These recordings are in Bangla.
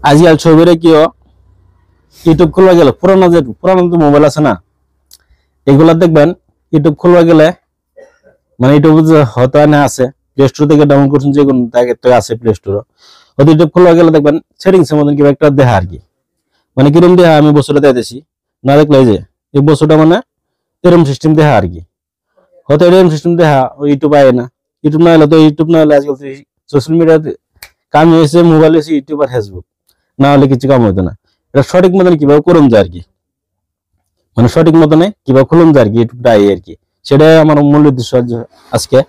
আজকাল ছবিরে কিও ইউটিউব খুলবা গেলে পুরানো যে মোবাইল আছে না, এগুলা দেখবেন ইউটিউব খুলবা গেলে মানে ইউটিউব হয়তো না আছে, প্লে স্টোর থেকে ডাউনলোড করছেন, যে কোনো তো আছে প্লে স্টোর, হয়তো ইউটিউব খুলবা গেলে দেখবেন সেটিংস এর মধ্যে কিবা একটা দেখা আর কি, মানে কিরম দেখা আমি বছরটা দেখতেছি না, দেখলে যে এই বছরটা মানে এরকম সিস্টেম দেখা আর কি, হয়তো এরকম সিস্টেম দেখা ইউটিউব আয় না, ইউটিউব না হলে তো ইউটিউব না হলে আজকাল সোশ্যাল মিডিয়াতে কাম হয়েছে, মোবাইল হয়েছে ইউটিউব আর ফেসবুক, না হলে কিছু কাম হতো না। এটা সঠিক মতন কিভাবে করুন যায় আর কি, মানে সঠিক মতনে কিভাবে খুলুন যায় আর কি, ইউটিউবটা আর কি, সেটাই আমার মূল উদ্দেশ্য আজকে,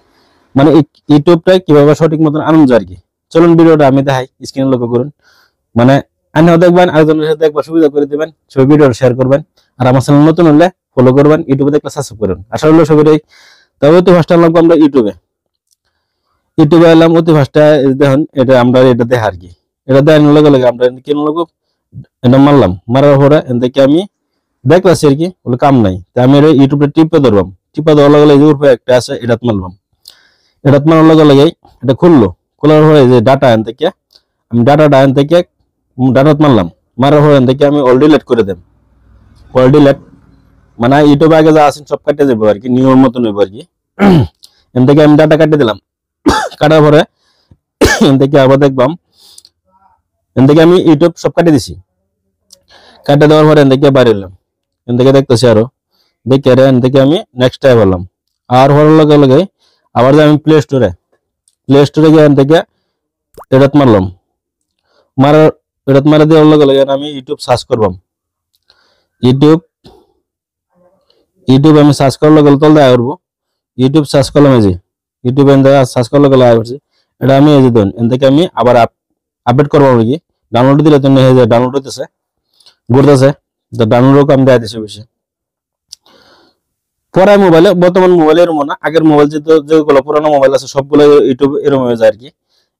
মানে ইউটিউবটা কিভাবে সঠিক মতন আনুন যায় আর কি। চলুন ভিডিওটা আমি দেখাই, স্ক্রিনে লক্ষ্য করুন, মানে আমিও দেখবেন আরেকজনের সাথে একবার সুবিধা করে দিবেন, সবাই ভিডিওটা শেয়ার করবেন, আর আমার চ্যানেল নতুন হলে ফলো করবেন, ইউটিউবে দেখলে সাবস্ক্রাইব করুন। আশা হলো সবাই। তবে অতি ফার্স্ট লাগবো আমরা ইউটিউবে এলাম, অতি ফার্স্টে দেখুন এটা আমরা এটা দেখা আর কি, এটা দেখানোর লগে লগে আমরা কেন লাগবো, এটা মারলাম, মারার পরে এদিকে আমি দেখলাছি আর কি, বলে কাম নাই, তাই আমি ইউটিউবে টিপা দেওয়ার লগে লগে উপরে একটা আছে এটাত মারলাম, এটাত মারার লগে লগে এটা খুললো, খোলার পরে যে ডাটা এন থেকে আমি ডাটাত মারলাম, মারার পরে এন থেকে আমি অল ডিলেট করে দেব, অল ডিলেট মানে ইউটিউবে আগে যা আছেন সব কাটে যাবো আর কি, নিয়ম মতন হইব আর কি। এন থেকে আমি ডাটা কাটে দিলাম, কাটার পরে এন থেকে আবার দেখবাম, এন থেকে আমি ইউটিউব সব কাটে দিছি, কাটে দেওয়ার পরে এন থেকে বাইরে এলাম, এন থেকে দেখতেছি আরো দেখে এন থেকে আমি নেক্সট টাইম হলাম, আর হওয়ার লগে লগে আবার যে আমি প্লে স্টোরে গিয়ে এন থেকে এটাত মারলাম, এটাত মারা দেওয়ার লগে লগে আমি ইউটিউব সার্চ করবাম, ইউটিউব আমি সার্চ করার লগে তল দেওয়া করবো, ইউটিউব সার্চ করলাম, এই যে ইউটিউব সার্চ করার লগে আসছে, এটা আমি এই যে দেন এন থেকে আমি আবার আপডেট করবো আর কি, ডাউনলোড দিলে তো ডাউনলোড হইতেছে ঘুরতেছে, তো ডাউনলোড আমি দেওয়া দিছি বেশি পরে মোবাইলে, বর্তমান মোবাইলে এরকম না, আগের মোবাইল যেগুলো পুরানো মোবাইল আছে সবগুলো ইউটিউব এরকম হয়ে যায় আর কি,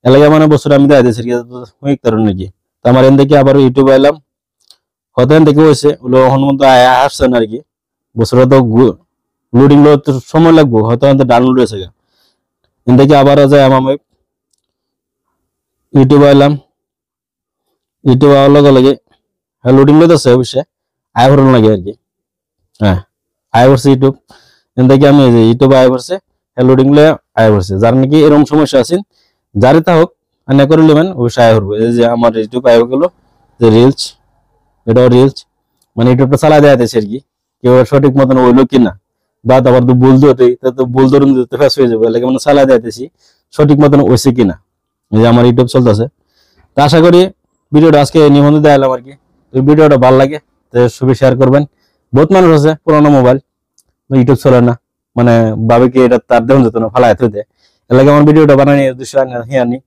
এলাকা মানে বছর আমি দেওয়া দিয়েছি নাকি। তো আমার এন থেকে আবার ইউটিউবে এলাম, হয়তো এন থেকে হয়েছে হনুমন্ত আসছে না আর কি, বছরে তো লোডিং সময় লাগবো, হয়তো ডাউনলোড হয়েছে, এন থেকে আবার যায় আমি ইউটিউবে এলাম, ইউটিউবে আওয়ার লগে লগে লোডিং লইতেছে অবশ্যই, আয় ভরণ লাগে আর কি, হ্যাঁ আয় ভরছে ইউটিউব, এন থেকে আমি ইউটিউবে আয় ভরছে, লোডিং লয়ে আয় ভরছে, যার নাকি এরকম সমস্যা আছে যারই তা হোক আনে করে নেবেন অবশ্যই আয় ভরবো। এই যে আমার ইউটিউব আয় গেল, যে রিলস, এটাও রিলস, মানে ইউটিউবটা চালা দেওয়া দিয়েছে আর কি, কেউ সঠিক মতন হইলো কিনা, বা আবার তো ভুল ধরতে তো ভুল ধরুন দিতে ফেস হয়ে যাবে, লাগে মানে চালা দেওয়া দিয়েছি সঠিক মতন হয়েছে কিনা, এই যে আমার ইউটিউব চলতেছে। তো আশা করি ভিডিওটা আজকে নিবন্ধ দেখালাম আর কি, তো ভিডিওটা ভালো লাগে তো সবাই শেয়ার করবেন। বহুত মানুষ আছে পুরানো মোবাইল ইউটিউব চলে না, মানে ভাবে কি এটা তার দেওয়া যেত না, ফালাই থইতে, এর লাগে আমার ভিডিওটা বানানি উদ্দেশ্য আনি,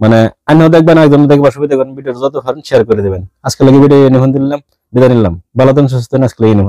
মানে আমিও দেখবেন একজন দেখবার সুবিধা দেখবেন, ভিডিওটা যত পারেন শেয়ার করে দেবেন। আজকে লাগে ভিডিও নিবন্ধ দিলাম, বিদায় নিলাম, ভালো থাকুন সুস্থ থাকুন, আজকে নিবন্ধ।